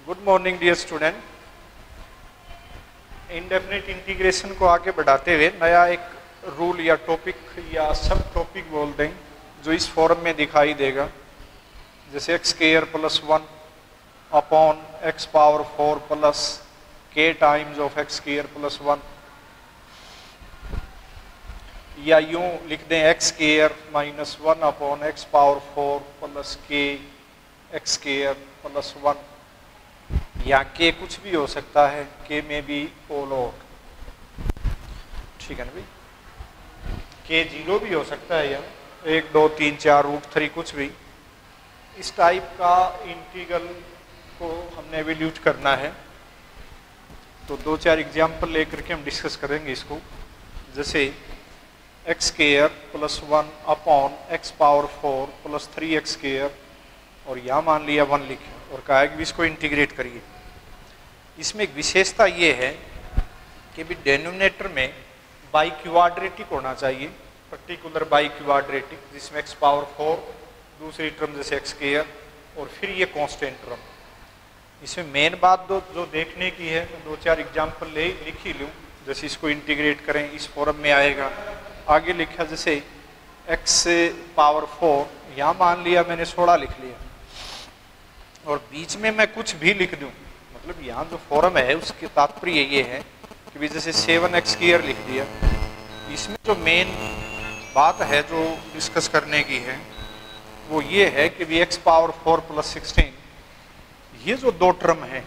Good morning dear student. Indefinite integration को आगे बढ़ाते हुए नया एक रूल या टॉपिक या सब टॉपिक बोल दें जो इस फॉर्म में दिखाई देगा, जैसे x square plus 1 upon x power 4 plus k times of x square plus 1, या यूं लिख दें x square minus 1 upon x power 4 plus k x square plus 1, या के कुछ भी हो सकता है, के में भी ऑल आउट, ठीक है ना भाई। के 0 भी हो सकता है, या 1 2 3 4 रूट 3 कुछ भी। इस टाइप का इंटीग्रल को हमने एवेल्यूट करना है, तो 2-4 एग्जाम्पल लेकर के हम डिस्कस करेंगे इसको। जैसे x square plus 1 upon x power 4 plus 3x square, और यहाँ मान लिया 1 लिखे और कहा है कि इसको इंटीग्रेट करिए। इसमें एक विशेषता ये है कि भी डेनोमिनेटर में बाई क्वाड्रेटिक होना चाहिए, पर्टिकुलर बाई क्वाड्रेटिक, जिसमें एक्स पावर 4 दूसरी टर्म जैसे एक्स स्क्वायर और फिर ये कांस्टेंट टर्म। इसमें मेन बात जो देखने की है, मैं 2-4 एग्जाम्पल लिख ही लूँ। जैसे इसको इंटीग्रेट करें इस फॉर्म में आएगा। आगे लिखा जैसे एक्स पावर 4, यहाँ मान लिया मैंने 16 लिख लिया, और बीच में मैं कुछ भी लिख दूं, मतलब यहाँ जो फॉर्म है उसके तात्पर्य ये है कि भी जैसे 7x स्क्वायर लिख दिया। इसमें जो मेन बात है जो डिस्कस करने की है वो ये है कि भी x पावर 4 प्लस 16, ये जो दो टर्म है,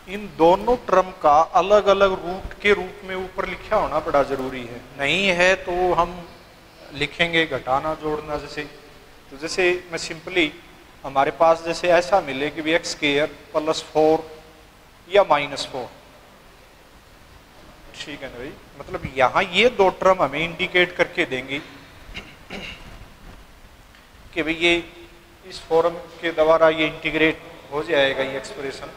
इन दोनों टर्म का अलग अलग रूट के रूप में ऊपर लिखा होना बड़ा जरूरी है। नहीं है तो हम लिखेंगे घटाना जोड़ना जैसे। तो जैसे मैं सिंपली हमारे पास जैसे ऐसा मिले कि भी एक्स स्क्वायर प्लस 4 या माइनस 4, ठीक है ना भाई। मतलब यहाँ ये दो टर्म हमें इंडिकेट करके देंगी कि भाई ये इस फॉर्म के द्वारा ये इंटीग्रेट हो जाएगा ये एक्सप्रेशन,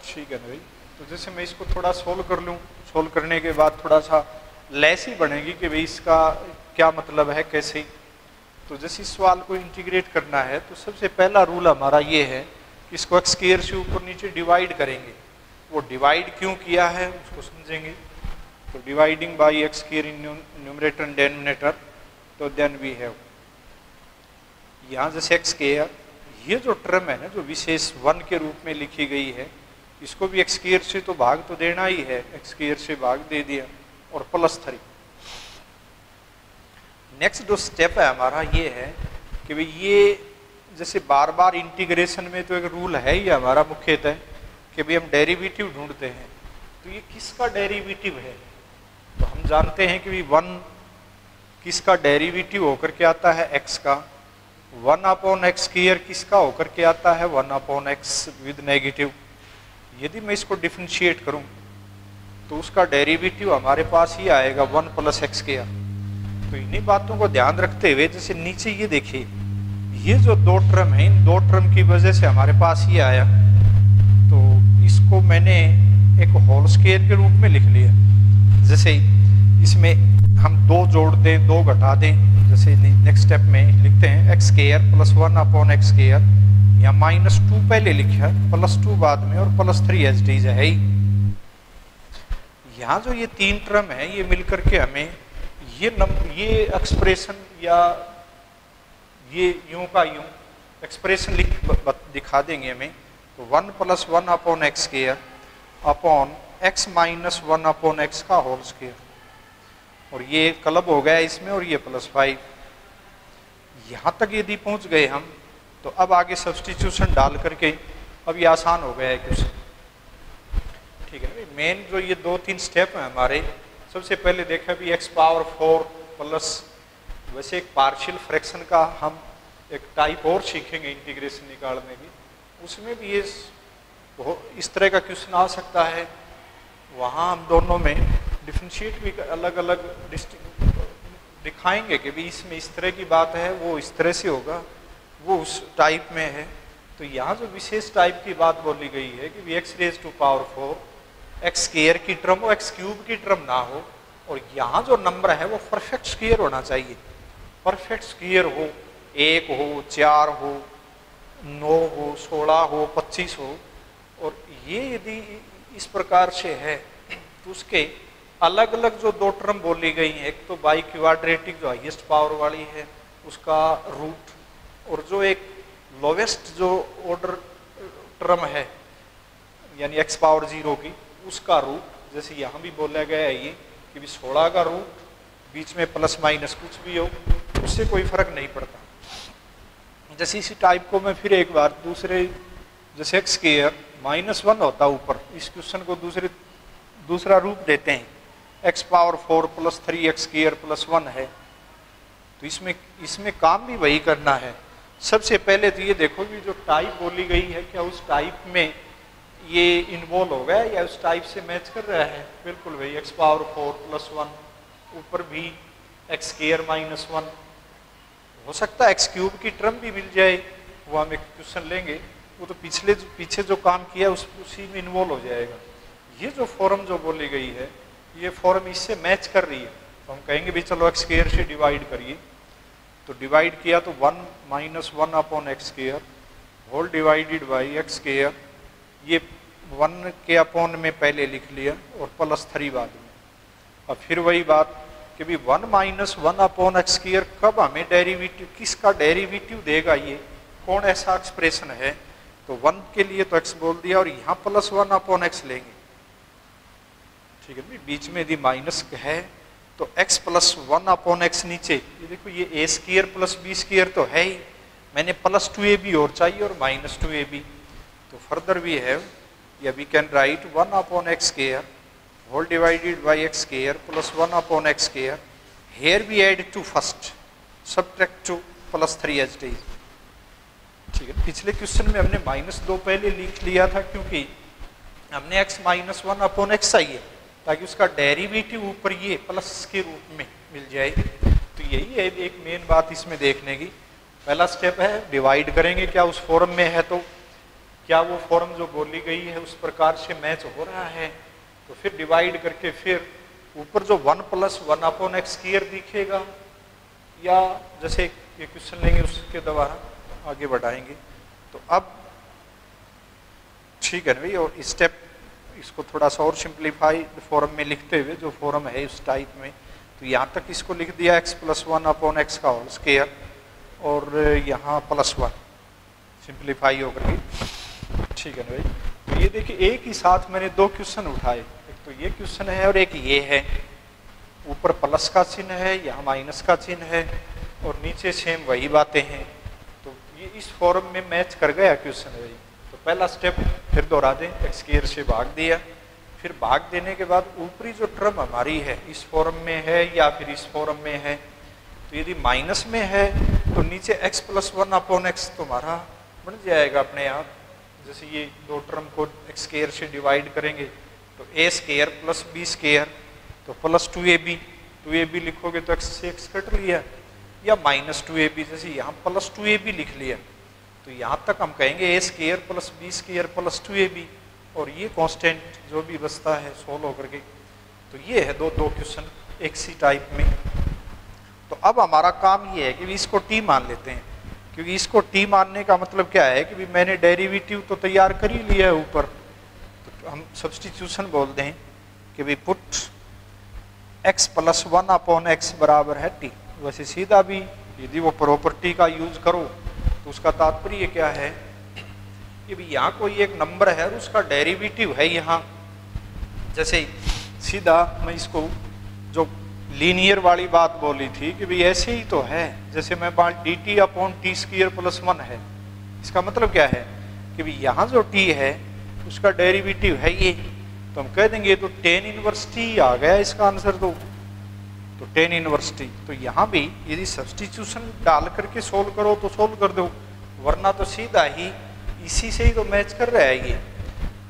ठीक है ना भाई। तो जैसे मैं इसको थोड़ा सोल्व कर लूँ, सोल्व करने के बाद थोड़ा सा लेस ही बनेगी कि भाई इसका क्या मतलब है कैसे। तो जैसे इस सवाल को इंटीग्रेट करना है तो सबसे पहला रूल हमारा ये है कि इसको एक्स स्क्वायर से ऊपर नीचे डिवाइड करेंगे। वो डिवाइड क्यों किया है उसको समझेंगे। तो dividing by x square in numerator and denominator, तो देन वी हैव यहाँ जैसे एक्स स्क्वायर, ये जो टर्म है ना जो विशेष 1 के रूप में लिखी गई है, इसको भी एक्स स्क्वायर से तो भाग तो देना ही है, एक्स स्क्वायर से भाग दे दिया और प्लस 3। नेक्स्ट जो स्टेप है हमारा ये है कि भाई ये जैसे बार बार इंटीग्रेशन में तो एक रूल है ही हमारा मुख्यतः कि भाई हम डेरिवेटिव ढूंढते हैं। तो ये किसका डेरिवेटिव है, तो हम जानते हैं कि भाई 1 किसका डेरिवेटिव होकर के आता है, x का। 1 अपॉन एक्स स्क्वायर किसका होकर के आता है, 1 अपॉन एक्स विद नेगेटिव। यदि मैं इसको डिफरेंशिएट करूं तो उसका डेरिवेटिव हमारे पास ही आएगा 1 प्लस एक्स स्क्वायर। तो इन्हीं बातों को ध्यान रखते हुए जैसे नीचे ये देखिए, ये जो दो टर्म है, इन दो टर्म की वजह से हमारे पास ये आया, तो इसको मैंने एक होल स्क्वायर के रूप में लिख लिया। जैसे इसमें हम 2 जोड़ दें 2 घटा दें, जैसे नेक्स्ट स्टेप में लिखते हैं x square plus 1 upon x square, या -2 पहले लिखा प्लस 2 बाद में और प्लस 3 एज इट इज है ही। यहाँ जो ये 3 टर्म है ये मिलकर के हमें ये एक्सप्रेशन या ये यूं का यूं एक्सप्रेशन दिखा देंगे हमें। तो 1 plus 1 upon x square upon x minus 1 upon x का होल स्क्वायर, और ये क्लब हो गया इसमें, और ये प्लस 5। यहाँ तक यदि पहुँच गए हम तो अब आगे सब्सटीट्यूशन डाल करके अब ये आसान हो गया है कुछ, ठीक है ना। मेन जो ये 2-3 स्टेप हैं हमारे, सबसे पहले देखा भी एक्स पावर 4 प्लस, वैसे एक पार्शियल फ्रैक्शन का हम एक टाइप और सीखेंगे इंटीग्रेशन निकालने की, उसमें भी ये इस तरह का क्वेश्चन आ सकता है। वहाँ हम दोनों में डिफरेंशिएट भी अलग अलग दिखाएंगे कि भी इसमें इस तरह की बात है, वो इस तरह से होगा, वो उस टाइप में है। तो यहाँ जो विशेष टाइप की बात बोली गई है कि x raise to power 4 x square की टर्म हो, एक्स क्यूब की टर्म ना हो, और यहाँ जो नंबर है वो परफेक्ट स्क्वायर होना चाहिए। परफेक्ट स्क्वायर हो, 1 हो, 4 हो, 9 हो, 16 हो, 25 हो, और ये यदि इस प्रकार से है तो उसके अलग अलग जो दो टर्म बोली गई हैं, एक तो बाई क्वाड्रेटिक जो हाईएस्ट पावर वाली है उसका रूट, और जो एक लोवेस्ट जो ऑर्डर टर्म है यानी x पावर 0 की उसका रूट, जैसे यहाँ भी बोला गया है ये कि भी 16 का रूट बीच में प्लस माइनस कुछ भी हो उससे कोई फर्क नहीं पड़ता। जैसे इसी टाइप को मैं फिर एक बार दूसरे, जैसे x स्क्वायर -1 होता है ऊपर, इस क्वेश्चन को दूसरा रूप देते हैं, x पावर 4 + 3x स्क्वायर + 1 है, तो इसमें काम भी वही करना है। सबसे पहले तो ये देखो कि जो टाइप बोली गई है क्या उस टाइप में ये इन्वॉल्व हो गया या उस टाइप से मैच कर रहा है। बिल्कुल भाई, x पावर 4 + 1, ऊपर भी x स्क्वायर -1, हो सकता है x क्यूब की टर्म भी मिल जाए, वो हम एक क्वेश्चन लेंगे, वो तो पीछे जो काम किया उसी में इन्वॉल्व हो जाएगा। ये जो फॉर्म जो बोली गई है ये फॉर्म इससे मैच कर रही है, तो हम कहेंगे भी चलो x स्क्वायर से डिवाइड करिए, तो डिवाइड किया तो 1 - 1/x² whole divided by x square, ये 1 के अपॉन में पहले लिख लिया और +3 बाद में। और फिर वही बात कि भी 1 - 1/x² कब हमें डेरिवेटिव, किसका डेरिवेटिव देगा, ये कौन ऐसा एक्सप्रेशन है, तो 1 के लिए तो x बोल दिया और यहाँ +1/x लेंगे, ठीक है। बीच में यदि माइनस है तो x + 1/x नीचे, ये देखो ये a² + b² तो है ही, मैंने +2ab और चाहिए और -2ab, तो फर्दर भी है, या we can write 1/x² whole divided by x² + 1/x², here we add 2 first, subtract 2 + 3 as it is, ठीक है। पिछले क्वेश्चन में हमने -2 पहले लिख लिया था क्योंकि हमने x - 1/x चाहिए ताकि उसका डेरिवेटिव ऊपर ये प्लस के रूप में मिल जाए। तो यही है एक मेन बात इसमें देखने की। पहला स्टेप है डिवाइड करेंगे, क्या उस फॉर्म में है तो क्या वो फॉर्म जो बोली गई है उस प्रकार से मैच हो रहा है, तो फिर डिवाइड करके फिर ऊपर जो 1 + 1/x² दिखेगा, या जैसे ये क्वेश्चन लेंगे उसके द्वारा आगे बढ़ाएंगे। तो अब ठीक है ना भाई, और स्टेप इसको थोड़ा सा और सिंप्लीफाई फॉर्म में लिखते हुए, जो फॉर्म है उस टाइप में, तो यहाँ तक इसको लिख दिया x + 1/x का होल स्क्वायर और यहाँ +1 सिंप्लीफाई होकर के, ठीक है ना भाई। तो ये देखिए एक ही साथ मैंने 2 क्वेश्चन उठाए, एक तो ये क्वेश्चन है और एक ये है, ऊपर प्लस का चिन्ह है, यहाँ माइनस का चिन्ह है और नीचे सेम वही बातें हैं, तो ये इस फॉर्म में मैच कर गया क्वेश्चन है भाई। तो पहला स्टेप फिर दोहरा दें, x² से भाग दिया, फिर भाग देने के बाद ऊपरी जो टर्म हमारी है इस फॉर्म में है या फिर इस फॉर्म में है, तो यदि माइनस में है तो नीचे x + 1/x तो हमारा बन जाएगा अपने आप। जैसे ये दो टर्म को x² से डिवाइड करेंगे तो a² + b² तो +2ab लिखोगे तो x से x कट लिया, या -2ab, जैसे यहाँ +2ab लिख लिया, तो यहाँ तक हम कहेंगे a² + b² + 2ab, और ये कांस्टेंट जो भी बचता है सोल्व होकर के। तो ये है दो क्वेश्चन एक सी टाइप में। तो अब हमारा काम ये है कि इसको t मान लेते हैं, क्योंकि इसको t मानने का मतलब क्या है कि भी मैंने डेरिवेटिव तो तैयार कर ही लिया है ऊपर, तो हम सब्स्टिट्यूशन बोल दें कि भी पुट x + 1/x बराबर है t। वैसे सीधा भी यदि वो प्रॉपर्टी का यूज करो तो उसका तात्पर्य क्या है कि भी यहाँ कोई एक नंबर है और उसका डेरिवेटिव है यहाँ, जैसे सीधा मैं इसको जो लीनियर वाली बात बोली थी कि भी ऐसे ही तो है, जैसे मैं बात dt/t² + 1 है, इसका मतलब क्या है कि भी यहाँ जो t है उसका डेरिवेटिव है ये, तो हम कह देंगे तो tan 1t आ गया इसका आंसर, तो tan 1t। तो यहाँ भी यदि सब्स्टिट्यूशन डाल करके सोल्व करो तो सोल्व कर दो, वरना तो सीधा ही इसी से ही तो मैच कर रहा है। ये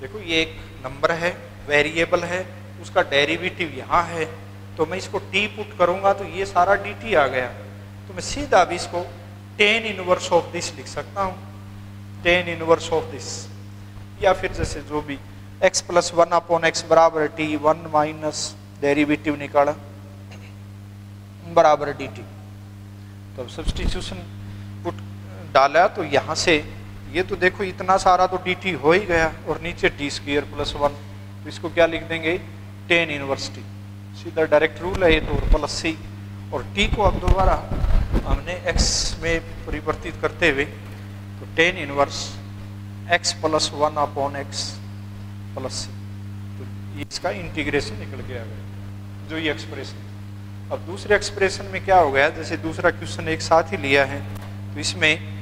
देखो ये एक नंबर है, वेरिएबल है, उसका डेरिवेटिव यहाँ है, तो मैं इसको t पुट करूँगा तो ये सारा dt आ गया, तो मैं सीधा भी इसको tan 1 ऑफ दिस लिख सकता हूँ, tan 1 ऑफ दिस, या फिर जैसे जो भी x + 1/x बराबर t, 1 माइनस डेरिवेटिव निकाला बराबर dt। तो अब सब्स्टिट्यूशन पुट डाला तो यहाँ से ये तो देखो इतना सारा तो डी टी हो ही गया और नीचे टी स्क्वायर प्लस 1, तो इसको क्या लिख देंगे टेन इनवर्स टी, सीधा डायरेक्ट रूल है ये तो, प्लस सी। और टी को अब दोबारा हमने एक्स में परिवर्तित करते हुए तो tan inverse x plus 1 upon x plus c, तो इसका इंटीग्रेशन निकल के आ गया जो ये एक्सप्रेशन। अब दूसरे एक्सप्रेशन में क्या हो गया, जैसे दूसरा क्वेश्चन एक साथ ही लिया है तो इसमें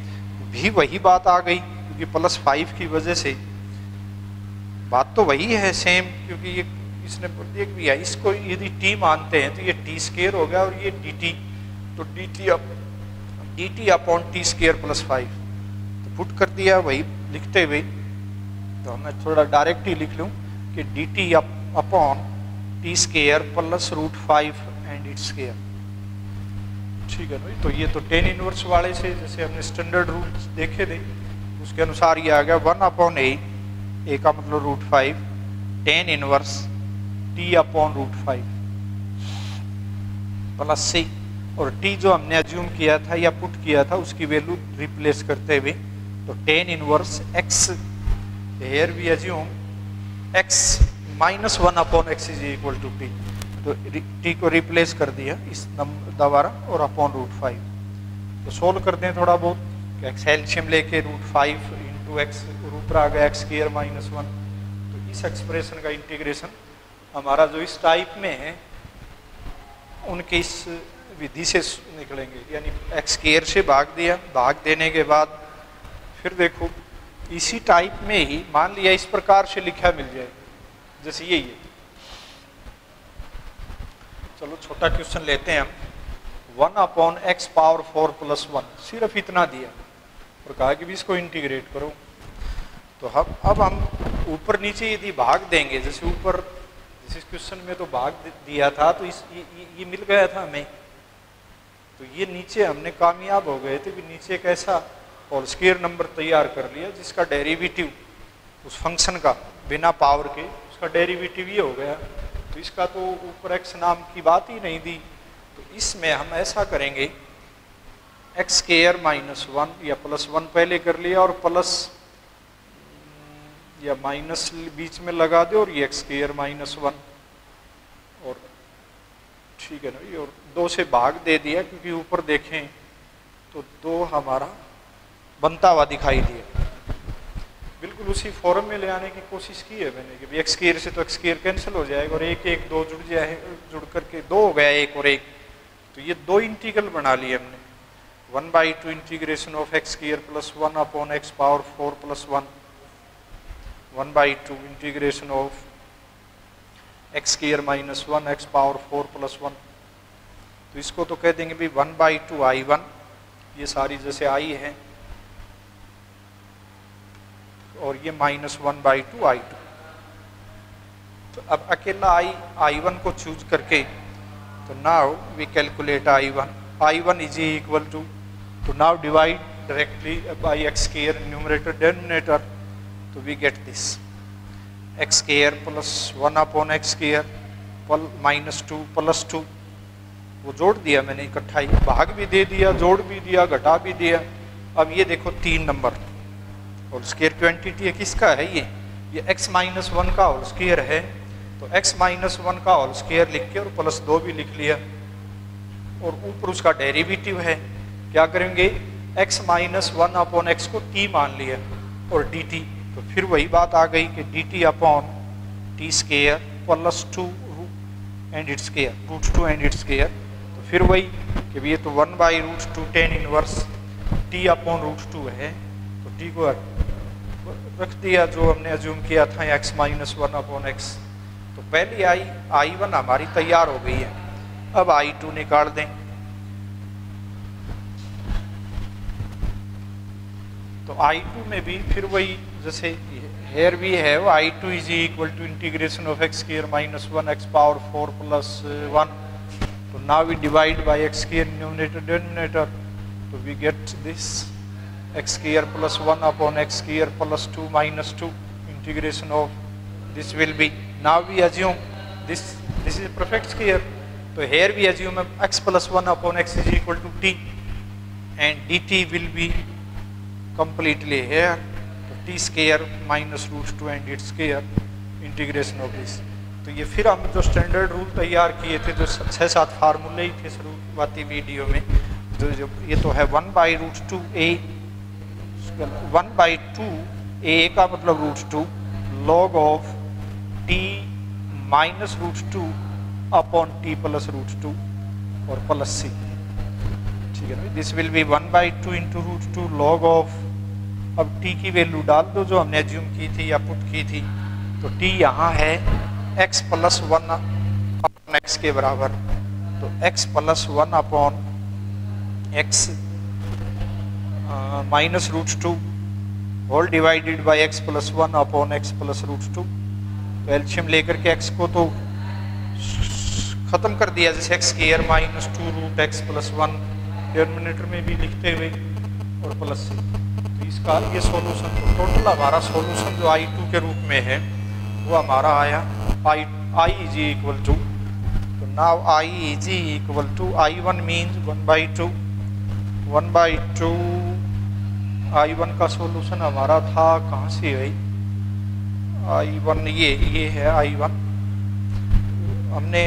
भी वही बात आ गई, क्योंकि प्लस 5 की वजह से बात तो वही है सेम, क्योंकि ये इसने बोल दिया कि इसको यदि टी मानते हैं तो ये टी स्क्वायर हो गया और ये डी टी, तो D t upon t square plus 5, तो पुट कर दिया वही लिखते हुए। तो मैं थोड़ा डायरेक्ट ही लिख लूँ कि d t upon t square plus root 5 and its square, ठीक है भाई। तो ये तो टेन इनवर्स वाले से जैसे हमने स्टैंडर्ड रूल देखे थे उसके अनुसार ये आ गया 1 अपॉन ए का मतलब root 5 tan inverse t upon root 5 plus c, और टी जो हमने अज्यूम किया था या पुट किया था उसकी वैल्यू रिप्लेस करते हुए तो tan inverse x, here we assume x minus 1 upon x is equal to t, तो टी को रिप्लेस कर दिया इस द्वारा और अपॉन रूट 5। तो सोल्व करते हैं थोड़ा बहुत, एक्स एलसीएम लेके रूट 5 इंटू एक्स, ऊपर आ गया एक्स स्क्वायर माइनस 1, तो इस एक्सप्रेशन का इंटीग्रेशन हमारा जो इस टाइप में है उनके इस विधि से निकलेंगे, यानी एक्स स्क्वायर से भाग दिया, भाग देने के बाद फिर देखो इसी टाइप में ही मान लिया इस प्रकार से लिखा मिल जाए जैसे यही है। चलो छोटा क्वेश्चन लेते हैं हम, 1 अपॉन एक्स पावर 4 प्लस 1, सिर्फ इतना दिया और कहा कि भी इसको इंटीग्रेट करो। तो अब हम ऊपर नीचे यदि भाग देंगे, जैसे ऊपर जिस क्वेश्चन में तो भाग दिया था तो ये मिल गया था हमें, तो ये नीचे हमने कामयाब हो गए थे कि नीचे एक ऐसा होल स्क्वायर नंबर तैयार कर लिया जिसका डेरिवेटिव उस फंक्शन का बिना पावर के उसका डेरिवेटिव ये हो गया, तो इसका तो ऊपर एक्स नाम की बात ही नहीं दी। तो इसमें हम ऐसा करेंगे एक्स स्क्वायर माइनस 1 या प्लस 1 पहले कर लिया और प्लस या माइनस बीच में लगा दो और ये एक्स स्क्वायर माइनस 1 और ठीक है ना, और 2 से भाग दे दिया क्योंकि ऊपर देखें तो 2 हमारा बनता हुआ दिखाई दिया। बिल्कुल उसी फॉर्म में ले आने की कोशिश की है मैंने कि एक्स स्क्वायर से तो एक्स स्क्वायर कैंसिल हो जाएगा और एक एक 2 जुड़ जाए, जुड़ करके 2 हो गया एक और एक, तो ये 2 इंटीग्रल बना लिए हमने। 1/2 integration of x square plus 1 upon x power 4 plus 1, 1/2 integration of x square minus 1 x power 4 plus 1, तो इसको तो कह देंगे भी 1/2 I1, ये सारी जैसे आई है, और ये माइनस 1/2 I2। तो अब अकेला I1 को चूज करके तो now we calculate I1 is equal to, तो now divide directly by x square numerator denominator, तो we get this x square plus 1 upon x square minus 2 plus 2, वो जोड़ दिया मैंने इकट्ठा ही, भाग भी दे दिया, जोड़ भी दिया, घटा भी दिया। अब ये देखो 3 नंबर होल स्क्वायर क्वांटिटी है, किसका है ये x माइनस 1 का होल स्क्वायर है, तो x माइनस 1 का होल स्क्वायर लिख के और प्लस 2 भी लिख लिया, और ऊपर उसका डेरिवेटिव है, क्या करेंगे x माइनस 1 अपॉन एक्स को t मान लिया और dt, तो फिर वही बात आ गई कि dt upon t square plus 2 and its square root 2 and its square, तो फिर वही कि ये तो 1/√2 tan inverse t upon root 2 है, तो t को रख दिया जो हमने अज्यूम किया था x माइनस 1 अपॉन एक्स। तो पहली I1 हमारी तैयार हो गई है, अब I2 निकाल दें। तो I2 में भी फिर वही जैसे हेयर भी है, वो I2 is equal to integration of x square minus 1 x power 4 plus 1, तो now we divide by x square numerator denominator, तो we get this x square plus 1 upon x square plus 2 minus 2 integration of this will be, now we assume this is a perfect square, so here we assume x plus 1 upon x is equal to t and dt will be completely here. T square minus root two and it square integration of this. तो ये फिर हम जो standard rule तैयार किए थे, जो 6-7 फार्मूले ही थे शुरुआती वीडियो में, जो ये तो है 1/√2a, 1/2a का मतलब √2 log of t minus √2 upon t plus √2 और प्लस c, ठीक है ना। This will B 1/2 into √2 log of, अब t की वैल्यू डाल दो जो हमने एज्यूम की थी या पुट की थी, तो t यहाँ है x प्लस 1 अपॉन x के बराबर, तो x plus 1 upon x minus √2 whole divided by x plus 1 upon x plus √2। तो एलसीएम लेकर के x को तो खत्म कर दिया, जैसे x square minus 2√x plus 1 denominator में भी लिखते हुए और प्लस c। तो इसका ये सॉल्यूशन, तो टोटल हमारा सॉल्यूशन जो I2 के रूप में है वो हमारा आया I इज इक्वल टू, तो now I is equal to I1 means 1/2 I1 का सॉल्यूशन हमारा था, कहाँ से भाई I1, ये है I1। हमने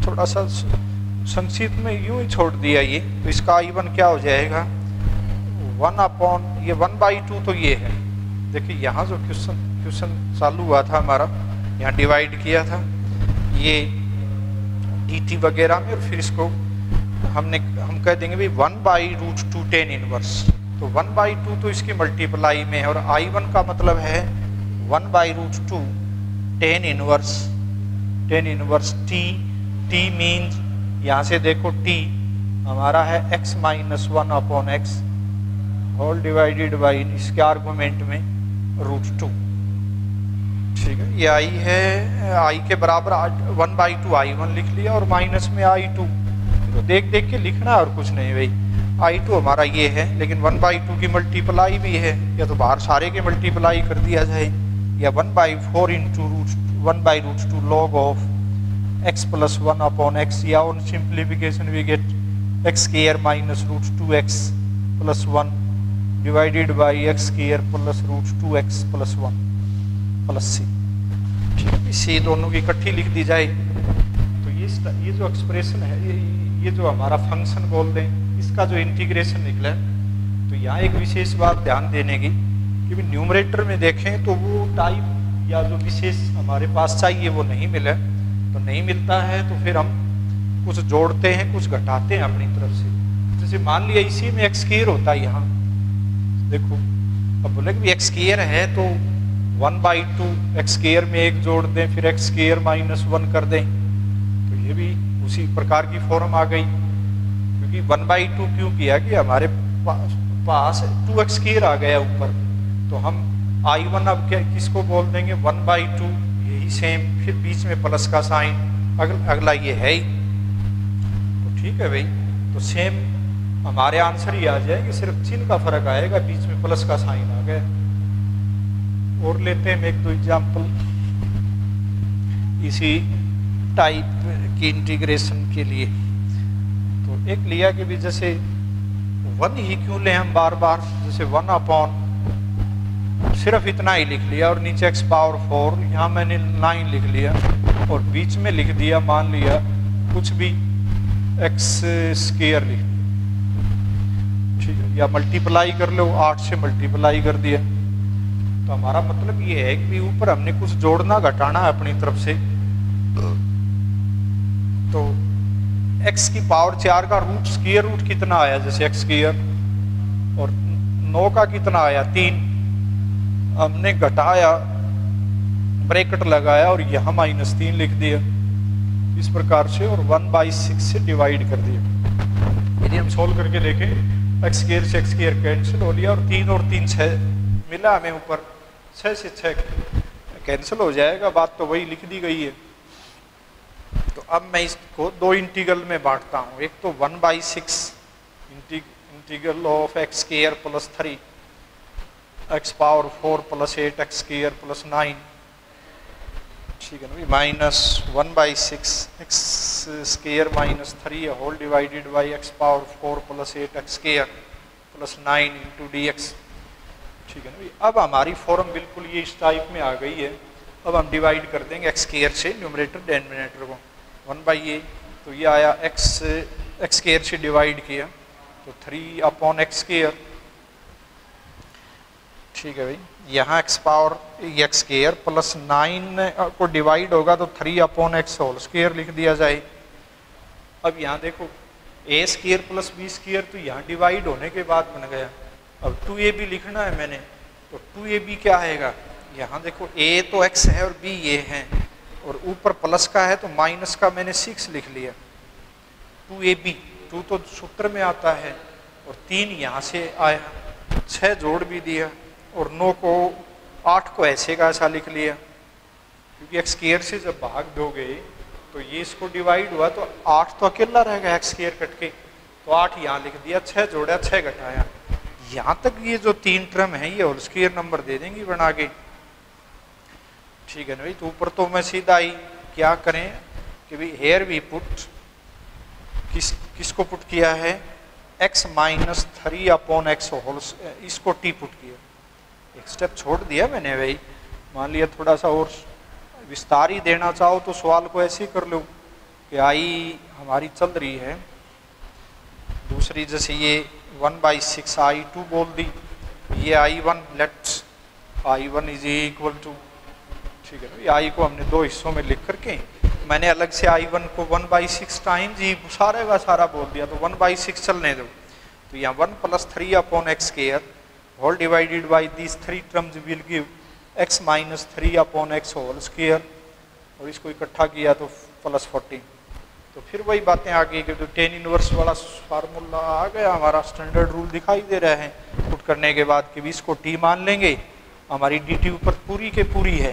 थोड़ा सा संक्षिप्त में यूं ही छोड़ दिया ये, तो इसका I1 क्या हो जाएगा 1 अपॉन ये 1/2, तो ये है, देखिए यहाँ जो क्वेश्चन चालू हुआ था हमारा, यहाँ डिवाइड किया था ये dt वगैरह में, और फिर इसको हम कह देंगे भाई 1/√2 tan इनवर्स, तो 1/2 तो इसकी मल्टीप्लाई में है, और I1 का मतलब है 1/√2 tan इनवर्स t मीन्स यहाँ से देखो t हमारा है x minus 1 upon x whole divided by इसके आर्गुमेंट में √2, ठीक है। ये I है, I के बराबर 1/2 I1 लिख लिया और माइनस में I2, तो देख देख के लिखना और कुछ नहीं भाई। I2 हमारा ये है, लेकिन 1/2 की मल्टीप्लाई भी है, या तो बाहर सारे के मल्टीप्लाई कर दिया जाए, या 1/4 into 1/√2 log of x plus 1 upon x, या on simplification we get x square minus √2x plus 1 divided by x square plus √2x plus 1 plus c, ठीक है। इसी दोनों की इकट्ठी लिख दी जाए, तो ये जो एक्सप्रेशन है, ये जो हमारा फंक्शन बोल दें, इसका जो इंटीग्रेशन निकला है, तो यहाँ एक विशेष बात ध्यान देने की कि न्यूमरेटर में देखें तो वो टाइप या जो विशेष हमारे पास चाहिए वो नहीं मिला, तो नहीं मिलता है तो फिर हम कुछ जोड़ते हैं कुछ घटाते हैं अपनी तरफ से। जैसे मान लिया इसी में x स्क्वायर होता है, यहाँ देखो अब बोले कि x स्क्वायर है तो 1/2 x स्क्वायर में एक जोड़ दें, फिर x स्क्वायर माइनस 1 कर दें, तो ये भी उसी प्रकार की फॉर्म आ गई, क्योंकि 1/2 क्यों किया कि हमारे पास 2x स्क्वायर आ गया ऊपर, तो हम I1 अब क्या किसको बोल देंगे 1/2, यही सेम, फिर बीच में प्लस का साइन, अगला ये है ही, तो ठीक है भाई। तो सेम हमारे आंसर ही आ जाएगी, सिर्फ चिन्ह का फर्क आएगा, बीच में प्लस का साइन आ गया। और लेते हैं एक दो एग्जाम्पल इसी टाइप की इंटीग्रेशन के लिए। तो एक लिया कि भी जैसे 1 ही क्यों लें हम बार बार, जैसे 1 अपॉन सिर्फ इतना ही लिख लिया और नीचे x पावर 4, यहाँ मैंने 9 लिख लिया और बीच में लिख दिया मान लिया कुछ भी x स्क्वायर लिख, ठीक है, या मल्टीप्लाई कर लो, 8 से मल्टीप्लाई कर दिया। तो हमारा मतलब ये है कि ऊपर हमने कुछ जोड़ना घटाना है अपनी तरफ से, तो x की पावर 4 का रूट स्क्वायर रूट कितना आया, जैसे x स्क्वायर, और 9 का कितना आया 3, हमने घटाया ब्रैकेट लगाया और यहाँ -3 लिख दिया इस प्रकार से, और 1/6 से डिवाइड कर दिया। यदि हम सोल्व करके देखें x स्क्वायर से x स्क्वायर कैंसिल हो लिया और 3 और 3 6 मिला हमें ऊपर, 6 से 6 कैंसिल हो जाएगा, बात तो वही लिख दी गई है। तो अब मैं इसको दो इंटीग्रल में बांटता हूँ, एक तो 1/6 integral of x square plus 3 x power 4 plus 8 x square plus 9, ठीक है ना, minus 1/6 x square minus 3 whole divided by x power 4 plus 8 x square plus 9 into dx। ठीक है ना भाई। अब हमारी फॉर्म बिल्कुल ये इस टाइप में आ गई है। अब हम डिवाइड कर देंगे एक्स स्क्वायर से न्यूमरेटर डिनोमिनेटर को 1/a, तो ये आया एक्स स्क्वायर से डिवाइड किया तो 3/x स्क्वायर, ठीक है भाई। यहाँ x power x square plus 9 को डिवाइड होगा तो 3/x होल स्क्वायर लिख दिया जाए। अब यहाँ देखो a square plus b square तो यहाँ डिवाइड होने के बाद बन गया। अब 2ab लिखना है मैंने, तो 2ab क्या आएगा, यहाँ देखो a तो x है और b ये है, और ऊपर प्लस का है तो माइनस का मैंने 6 लिख लिया। 2ab 2 तो सूत्र में आता है और 3 यहाँ से आया, 6 जोड़ भी दिया और 9 को 8 को ऐसे का ऐसा लिख लिया, क्योंकि एक्स स्क्वायर से जब भाग दोगे तो ये इसको डिवाइड हुआ तो 8 तो अकेला रहेगा एक्स स्क्वायर कट के, तो 8 यहाँ लिख दिया, 6 जोड़ा 6 घटाया। यहाँ तक ये जो 3 टर्म है ये होल स्क्वायर नंबर दे देंगी बना के, ठीक है ना भाई। तो ऊपर तो मैं सीधा ही क्या करें कि भाई हेयर वी पुट किसको पुट किया है, x माइनस 3/x होल, इसको t पुट किया, एक स्टेप छोड़ दिया मैंने भाई। मान लिया थोड़ा सा और विस्तार ही देना चाहो तो सवाल को ऐसे ही कर लो कि आई हमारी चल रही है दूसरी, जैसे ये 1/6 I2 बोल दी, ये I1 let's I1 is equal to, ठीक है ना। I को हमने 2 हिस्सों में लिख करके मैंने अलग से I1 को 1/6 टाइम्स ही सारे का सारा बोल दिया, तो 1/6 चलने दो। तो यहाँ 1 + 3/x square whole divided by this 3 terms will give x minus 3/x whole square, और इसको इकट्ठा किया तो +14। तो फिर वही बातें आ गई कि तो tan इनवर्स वाला फार्मूला आ गया, हमारा स्टैंडर्ड रूल दिखाई दे रहा है। पुट करने के बाद कि इसको t मान लेंगे, हमारी dt ऊपर पूरी के पूरी है,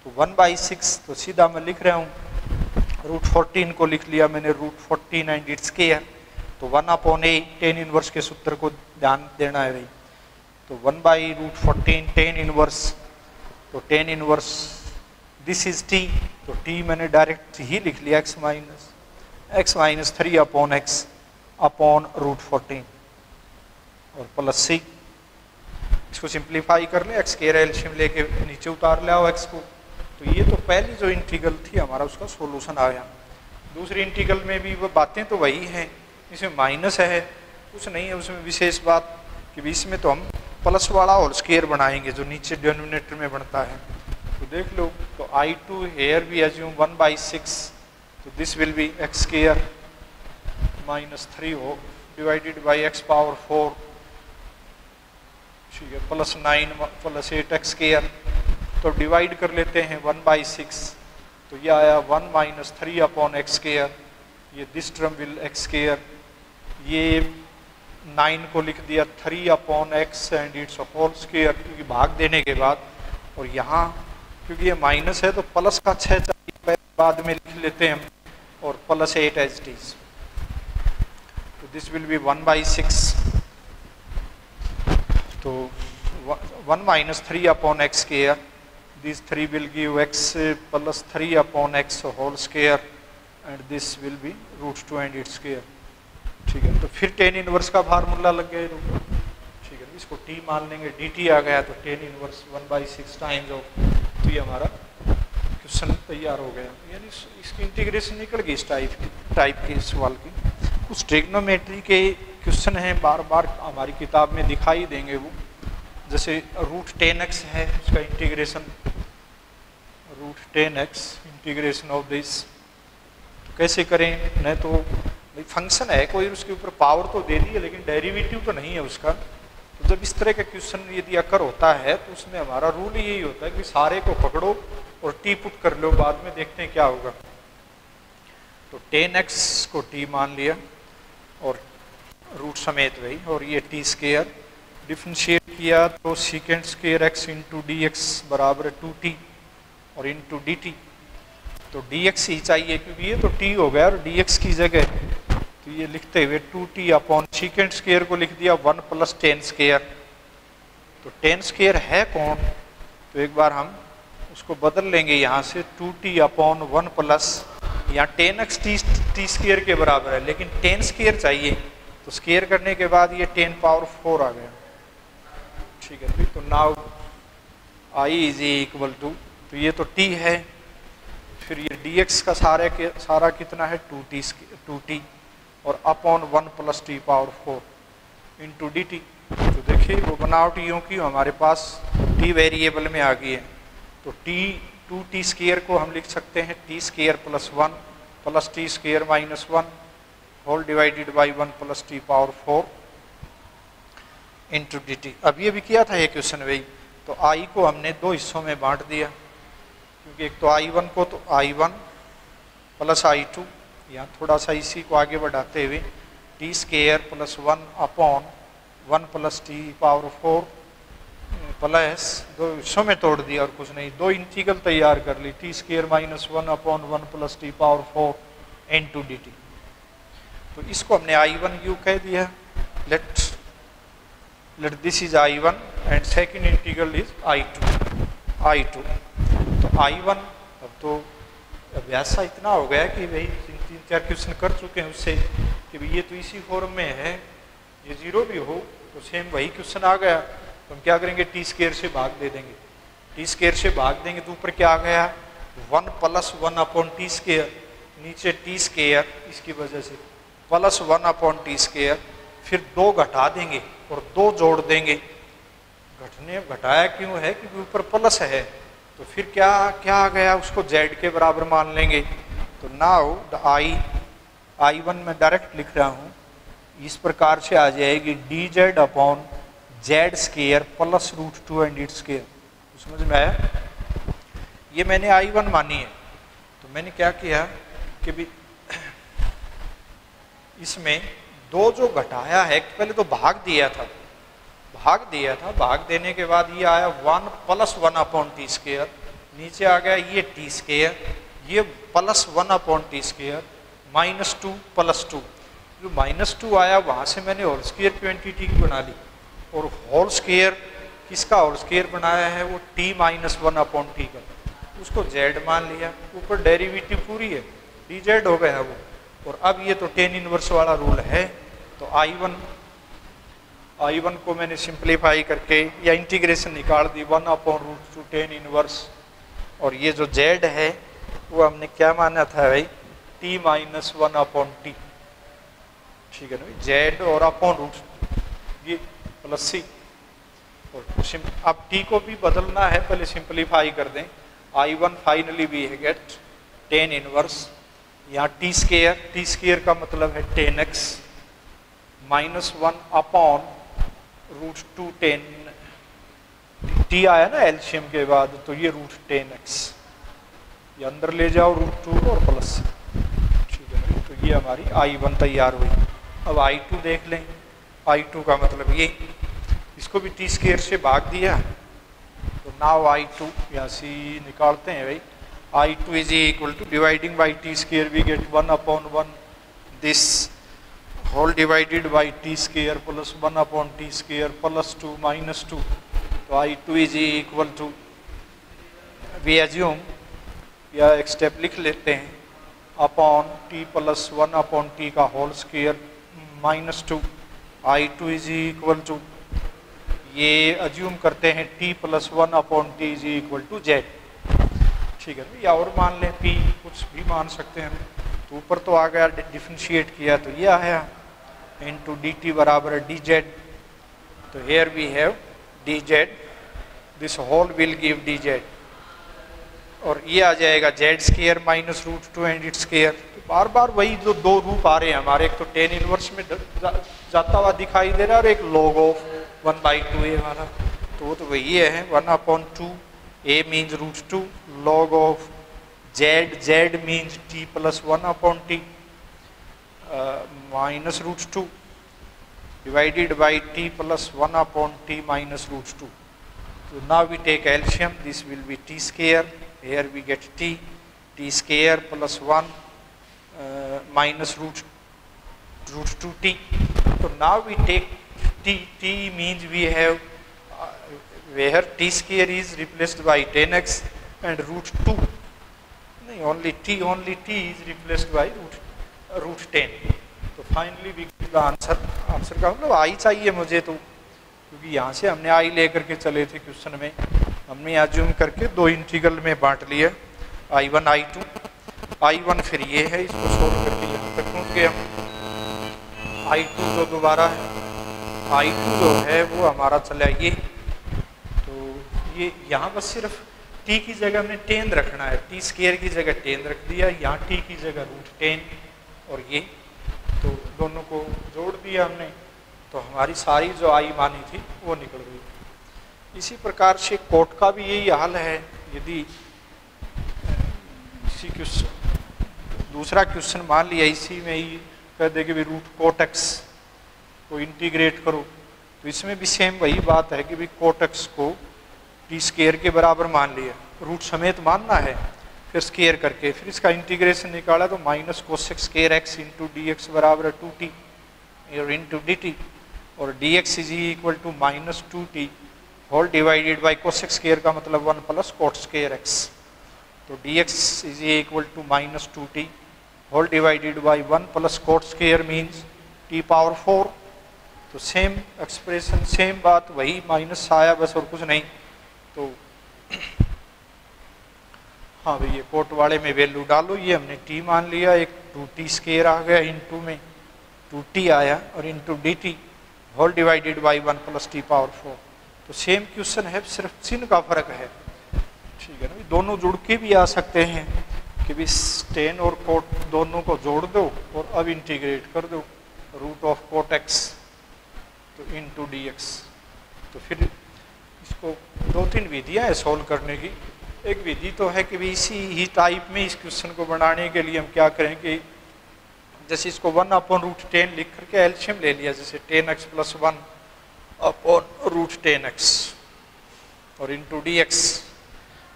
तो 1/6 तो सीधा मैं लिख रहा हूँ, √14 को लिख लिया मैंने, √14 एंड इट्स स्क्वायर, तो 1/a tan इनवर्स के सूत्र को ध्यान देना है भाई। तो 1/√14 tan इनवर्स, तो tan inverse this is t, तो t मैंने डायरेक्ट ही लिख लिया x माइनस 3/x अपॉन √14 और प्लस c। इसको सिंप्लीफाई कर ले, x स्क्वायर एलसीएम लेके नीचे उतार ले आओ x को। तो ये तो पहली जो इंटीग्रल थी हमारा उसका सॉल्यूशन आया। दूसरी इंटीग्रल में भी वो बातें तो वही हैं, इसमें माइनस है कुछ नहीं है उसमें विशेष बात कि इसमें तो हम प्लस वाला होल स्क्वायर बनाएंगे जो नीचे डिनोमिनेटर में बनता है। तो देख लो, तो I2 हेयर भी एज्यूम 1/6, तो this will B x square minus 3 हो डिवाइडेड बाई x पावर 4, ठीक है, +9 + 8x स्क्वायर। तो डिवाइड कर लेते हैं 1/6, तो ये आया 1 - 3/x स्क्वायर, ये this term will x square, ये 9 को लिख दिया 3/x and it's whole square, क्योंकि भाग देने के बाद, और यहाँ क्योंकि ये माइनस है तो प्लस का 6 चाहिए, बाद में लिख लेते हैं हम, और +8 एज इट इज। तो दिस विल बी 1/6, तो 1 - 3/x square, this 3 will give x + 3/x whole square and this will be √2 and its square, ठीक है। तो फिर tan इनवर्स का फार्मूला लग गया, ठीक है। इसको t मान लेंगे, dt आ गया तो tan इनवर्स 1/6 टाइम्स ऑफ, तो ये हमारा क्वेश्चन तैयार हो गया। यानी इसकी इंटीग्रेशन निकल गई इस टाइप के सवाल की। कुछ ट्रिग्नोमेट्री के क्वेश्चन हैं बार बार हमारी किताब में दिखाई देंगे वो, जैसे √10x है उसका integration, √10x integration of this, तो कैसे करें, नहीं तो भाई फंक्शन है कोई, उसके ऊपर पावर तो दे दी है लेकिन डेरिवेटिव तो नहीं है उसका। तो जब इस तरह का क्वेश्चन यदि अकर होता है तो उसमें हमारा रूल यही होता है कि सारे को पकड़ो और t पुट कर लो, बाद में देखते हैं क्या होगा। तो 10x को t मान लिया और रूट समेत वही, और ये t स्क्वायर डिफ्रेंशिएट किया तो second square x into dx बराबर 2t और इंटू dt, तो dx ही चाहिए क्योंकि ये तो t हो गया, और dx की जगह तो ये लिखते हुए 2t अपॉन सेकेंड स्क्वायर को लिख दिया 1 + 10 स्क्वायर। तो 10 स्क्वायर है कौन, तो एक बार हम उसको बदल लेंगे यहाँ से, 2t अपॉन 1 प्लस, यहाँ 10x t स्क्वायर के बराबर है लेकिन 10 स्क्वायर चाहिए, तो स्क्वायर करने के बाद ये 10 पावर 4 आ गया, ठीक ठीक है भाई। तो now I is equal to, तो ये तो टी है, फिर ये dx का सारा कितना है 2t और upon 1 plus t power 4 into d t. तो देखिए वो बनावट यूँ की हमारे पास t वेरिएबल में आ गई है, तो t 2t स्क्वायर को हम लिख सकते हैं t square plus 1 plus t square minus 1 whole divided by 1 plus t power 4 into d t. अब ये भी किया था ये क्वेश्चन वही, तो आई को हमने दो हिस्सों में बांट दिया, क्योंकि एक तो I1 को तो I1 प्लस I2, यहाँ थोड़ा सा इसी को आगे बढ़ाते हुए T square plus 1 upon 1 plus t power 4 plus दो हिस्सों में तोड़ दिया और कुछ नहीं, दो इंटीग्रल तैयार कर ली, t square minus 1 upon 1 plus t power 4 into d t. तो इसको हमने I1 यू कह दिया, let this is I1 and second integral is I2। तो I1 अब ऐसा इतना हो गया कि भाई 3-4 क्वेश्चन कर चुके हैं उससे कि भाई ये तो इसी फॉर्म में है, ये जीरो भी हो तो सेम वही क्वेश्चन आ गया, तो हम क्या करेंगे टी स्क्वायर से भाग दे देंगे, टी स्क्वायर से भाग देंगे तो ऊपर क्या आ गया 1 प्लस 1 अपॉन टी स्क्वायर, नीचे टी स्क्वायर इसकी वजह से प्लस 1 अपॉन टी स्क्वायर, फिर 2 घटा देंगे और 2 जोड़ देंगे, घटाया क्यों है क्योंकि ऊपर प्लस है, तो फिर क्या आ गया उसको z के बराबर मान लेंगे। तो नाउ द I1 में डायरेक्ट लिख रहा हूँ, इस प्रकार से आ जाएगी dz upon z square plus √2 and its square. समझ में आया? ये मैंने I1 मानी है, तो मैंने क्या किया कि भी इसमें 2 जो घटाया है, पहले तो भाग दिया था, भाग देने के बाद ये आया 1 प्लस 1 अपॉन टी स्क्वायर, नीचे आ गया ये टी स्क्वायर, ये plus 1 upon t square minus 2 plus 2, जो माइनस 2 आया वहाँ से मैंने होल स्क्वायर क्वांटिटी की बना ली, और होल स्क्वायर किसका होल स्क्वायर बनाया है वो t माइनस 1 अपॉन टी का, उसको z मान लिया, ऊपर डेरिवेटिव पूरी है dz हो गया वो। और अब ये तो टेन इनवर्स वाला रूल है, तो I1 को मैंने सिंप्लीफाई करके या इंटीग्रेशन निकाल दी 1 अपॉन √2 टेन इनवर्स, और ये जो z है वो हमने क्या माना था भाई t माइनस 1 अपॉन टी, ठीक है ना भाई, z और अपॉन √2 ये प्लस c, और अब t को भी बदलना है, पहले सिंप्लीफाई कर दें, I1 फाइनली भी है गेट टेन इनवर्स, यहाँ टी स्क्वायर का मतलब है 10x माइनस 1 अपॉन √2 10, टी आया ना एलसीएम के बाद, तो ये √10x, ये अंदर ले जाओ √2 और प्लस, ठीक है। तो ये हमारी I1 तैयार हुई। अब I2 देख लें, I2 का मतलब ये, इसको भी टी स्क्वायर से भाग दिया, तो नाउ I2 यहाँ से निकालते हैं भाई, I2 is equal to dividing by t square we get 1 upon 1 this whole divided by t square plus 1 upon t square plus 2 minus 2, तो I2 is equal to, we assume या एक step लिख लेते हैं, upon t plus 1 upon t का whole square minus 2, I2 is equal to, ये assume करते हैं t plus 1 upon t is equal to z, ठीक है, या और मान लें p, कुछ भी मान सकते हैं हम, तो ऊपर तो आ गया, डिफरेंशिएट किया तो ये आया इंटू डी टी बराबर dz, तो here we have dz, this whole will give dz, और ये आ जाएगा z square minus √2 and its square. तो बार बार वही जो दो रूप आ रहे हैं हमारे, एक तो टेन इनवर्स में जाता हुआ दिखाई दे रहा है और एक log ऑफ 1/2a वाला, तो वो तो वही है 1 upon 2, a means √2, log of z means t plus 1 upon t minus √2 divided by t plus 1 upon t minus √2. So now we take LCM, this will be t square, here we get t square plus 1 minus √2t. So now we take t means we have where t square is replaced by 10x and √2, only t is replaced by √10. तो finally we give the answer का मतलब आई चाहिए मुझे, तो क्योंकि यहाँ से हमने आई लेकर के चले थे क्वेश्चन में, हमने यहाँ जूम करके दो इंटीग्रल में बांट लिया, I1 I2, I1 फिर ये है, इसको सोल्व करके यहाँ तक पहुँच गए हम। I2 जो दोबारा है, I2 जो है वो हमारा चला ये, तो ये यहाँ बस सिर्फ t की जगह हमने 10 रखना है, t स्क्वायर की जगह 10 रख दिया, यहाँ t की जगह √10 और ये, तो दोनों को जोड़ दिया हमने, तो हमारी सारी जो आई मानी थी वो निकल गई। इसी प्रकार से कोट का भी यही हाल है। यदि इसी क्वेश्चन दूसरा क्वेश्चन मान लिया इसी में ही कह दे कि रूट कोट एक्स को इंटीग्रेट करो, तो इसमें भी सेम वही बात है कि भाई कोट एक्स को टी स्क्वायर के बराबर मान लिया, रूट समेत मानना है, फिर स्क्वायर करके फिर इसका इंटीग्रेशन निकाला तो minus cosec square x into d x बराबर 2t और इंटू डी टी, और d x is equal to minus 2t whole divided by cosec square का मतलब 1 प्लस कोट स्क्वायर एक्स, तो d x is equal to minus 2t whole divided by 1 plus cot square means t power 4। तो same expression same बात, वही minus आया बस और कुछ नहीं। तो हाँ भाई ये कोट वाले में वैल्यू डालो, ये हमने t मान लिया, एक 2t स्क्वायर आ गया, इंटू में 2t आया और into d t whole divided by 1 plus t power 4। तो सेम क्वेश्चन है, सिर्फ चिन्ह का फर्क है, ठीक है ना। दोनों जुड़ के भी आ सकते हैं कि भी टेन और कोट दोनों को जोड़ दो और अब इंटीग्रेट कर दो, रूट ऑफ कोट एक्स तो इंटू डी एक्स। तो फिर इसको 2-3 विधियाँ हैं सोल्व करने की। एक विधि तो है कि भी इसी ही टाइप में इस क्वेश्चन को बनाने के लिए हम क्या करें कि जैसे इसको 1/√10 लिख करके एलसीएम ले लिया, जैसे 10x + 1/√10x और इंटू डी एक्स।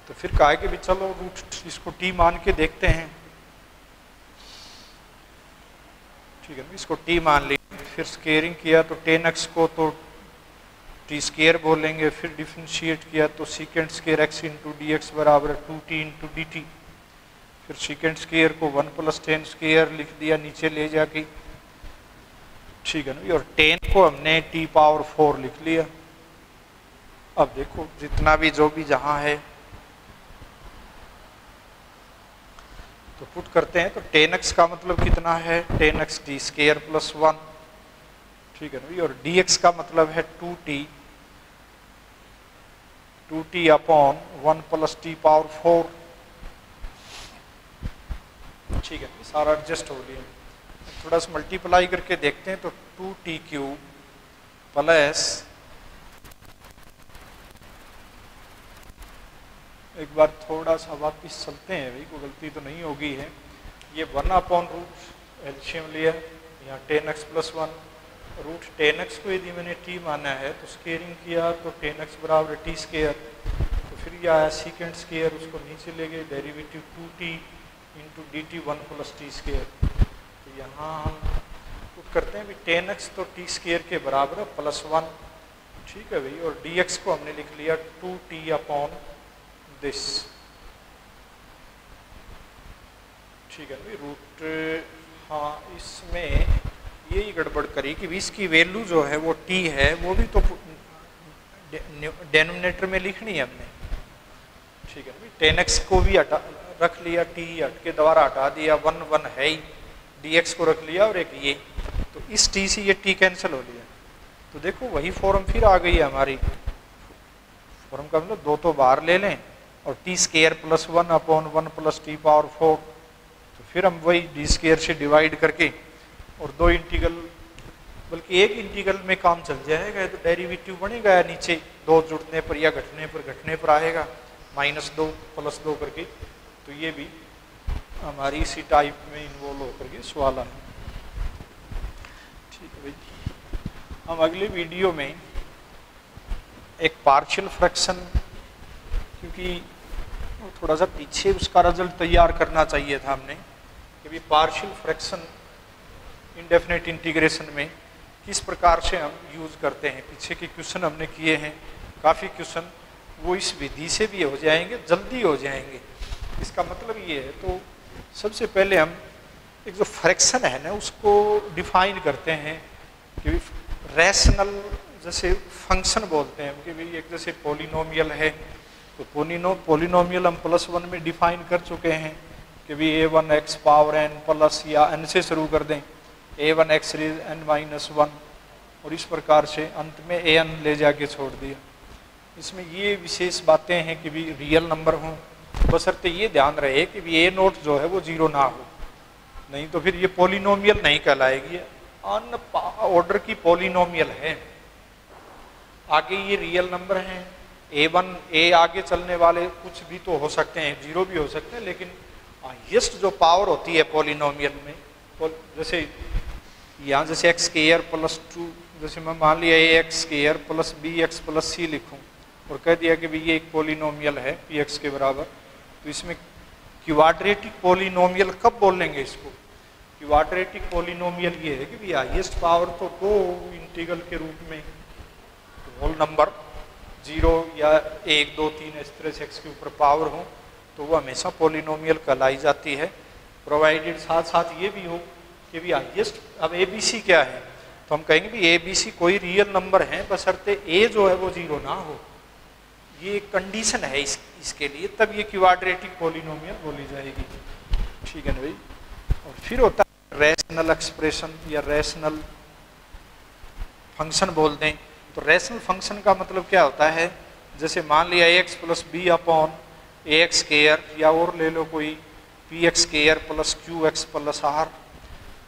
तो फिर कहा कि भी चलो रूट इसको t मान के देखते हैं, ठीक है ना। इसको t मान लिया, फिर स्क्वेयरिंग किया तो 10x को तो टी स्क्वायर बोलेंगे, फिर डिफरेंशिएट किया तो second square x into d x बराबर 2t इंटू डी टी, फिर सेकेंड स्क्वायर को 1 + 10 स्क्वायर लिख दिया नीचे ले जाके, ठीक है ना। और 10 को हमने t पावर 4 लिख लिया। अब देखो जितना भी जो भी जहां है तो पुट करते हैं, तो 10x का मतलब कितना है 10x t स्क्वायर + 1, ठीक है ना। और dx का मतलब है 2t अपॉन 1 + t पावर 4, ठीक है। सारा एडजस्ट हो गया। थोड़ा सा मल्टीप्लाई करके देखते हैं तो 2t³ प्लस, एक बार थोड़ा सा वापिस चलते हैं भाई, कोई गलती तो नहीं होगी है। ये 1/रूट एलसीएम लिया, यहाँ 10x + 1 रूट 10x को यदि मैंने t माना है तो स्क्वेयरिंग किया तो 10x बराबर t स्क्वायर, तो फिर ये आया सेकेंड स्क्वायर, उसको नीचे ले गए, derivative 2t into d T 1 + t square. तो यहाँ हम पुट करते हैं भी 10x तो t स्क्वायर के बराबर है +1, ठीक है भाई। और dx को हमने लिख लिया 2t अपॉन दिस, ठीक है भाई। रूट हाँ इसमें यही गड़बड़ करी कि इसकी वैल्यू जो है वो t है, वो भी तो डेनोमिनेटर में लिखनी है हमने, ठीक है भाई। 10x को भी हटा रख लिया, t हट के दोबारा हटा दिया, 1 है ही, dx को रख लिया और एक ये, तो इस t से ये t कैंसिल हो लिया। तो देखो वही फॉर्म फिर आ गई है हमारी, फॉर्म का मतलब 2 तो बाहर ले लें और t square + 1 upon 1 + t power 4, तो फिर हम वही d स्क्वायर से डिवाइड करके और 2 इंटीग्रल, बल्कि एक इंटीग्रल में काम चल जाएगा, तो डेरिवेटिव बनेगा नीचे 2 जुड़ने पर या घटने पर आएगा -2 + 2 करके। तो ये भी हमारी इसी टाइप में इन्वॉल्व होकर के सवाल आए, ठीक है भाई। हम अगले वीडियो में एक पार्शियल फ्रैक्शन, क्योंकि थोड़ा सा पीछे उसका रिजल्ट तैयार करना चाहिए था हमने कि भी पार्शियल फ्रैक्शन इंडेफिनेट इंटीग्रेशन में किस प्रकार से हम यूज़ करते हैं। पीछे के क्वेश्चन हमने किए हैं काफ़ी क्वेश्चन, वो इस विधि से भी हो जाएंगे, जल्दी हो जाएंगे। इसका मतलब ये है, तो सबसे पहले हम एक जो फ्रैक्शन है ना उसको डिफाइन करते हैं कि रैशनल जैसे फंक्शन बोलते हैं कि भाई एक जैसे पॉलिनोमियल है, तो पॉलिनोमियल हम +1 में डिफाइन कर चुके हैं कि भाई a1x पावर n प्लस या n से शुरू कर दें a1x n-1 और इस प्रकार से अंत में an ले जाके छोड़ दिया। इसमें ये विशेष बातें हैं कि भी रियल नंबर हों, बशर्ते ये ध्यान रहे कि भी a नोट जो है वो 0 ना हो, नहीं तो फिर ये पॉलिनोमियल नहीं कहलाएगी, अन ऑर्डर की पॉलिनोमियल है। आगे ये रियल नंबर हैं, a1 a आगे चलने वाले कुछ भी तो हो सकते हैं, 0 भी हो सकते हैं, लेकिन हाईएस्ट जो पावर होती है पॉलिनोमियल में, जैसे यहाँ जैसे x² + 2, जैसे मैं मान लिया ax² + bx + c लिखूं और कह दिया कि भाई ये एक पॉलिनोमियल है px के बराबर, तो इसमें क्वाड्रेटिक पॉलिनोमियल कब बोलेंगे इसको? क्वाड्रेटिक पॉलिनोमियल ये है कि भाई हाईएस्ट पावर तो 2 इंटीग्रल के रूप में होल नंबर 0 या 1 2 3 इस तरह से x के ऊपर पावर हो तो वो हमेशा पॉलिनोमियल कहलाई जाती है, प्रोवाइडेड साथ साथ ये भी हो कि भी हाईएस्ट। अब ABC क्या है, तो हम कहेंगे भी ABC कोई रियल नंबर है बशर्ते a जो है वो 0 ना हो, ये एक कंडीशन है इसके लिए, तब ये क्वाड्रेटिक पॉलिनोमियल बोली जाएगी। ठीक है ना भाई। और फिर होता है रैशनल एक्सप्रेशन या रैशनल फंक्शन बोल दें। तो रैशनल फंक्शन का मतलब क्या होता है, जैसे मान लिया ax + b ax² या और ले लो कोई px² + qx + r,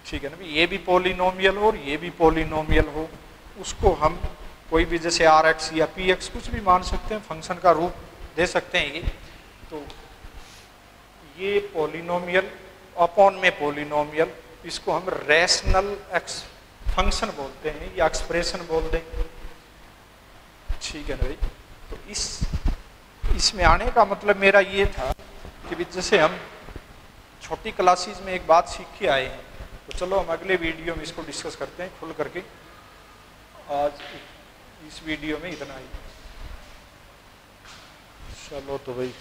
ठीक है ना, ये भी पॉलिनोमियल हो और ये भी पॉलिनोमियल हो, उसको हम कोई भी जैसे rx या px कुछ भी मान सकते हैं, फंक्शन का रूप दे सकते हैं ये। तो ये पॉलिनोमियल अपॉन में पॉलिनोमियल, इसको हम रैशनल फंक्शन बोलते हैं या एक्सप्रेशन बोल दें। ठीक है ना भाई। तो इसमें आने का मतलब मेरा ये था कि जैसे हम छोटी क्लासेस में एक बात सीख के आए हैं, तो चलो हम अगले वीडियो में इसको डिस्कस करते हैं खुल करके। आज इस वीडियो में इतना ही। चलो तो भाई।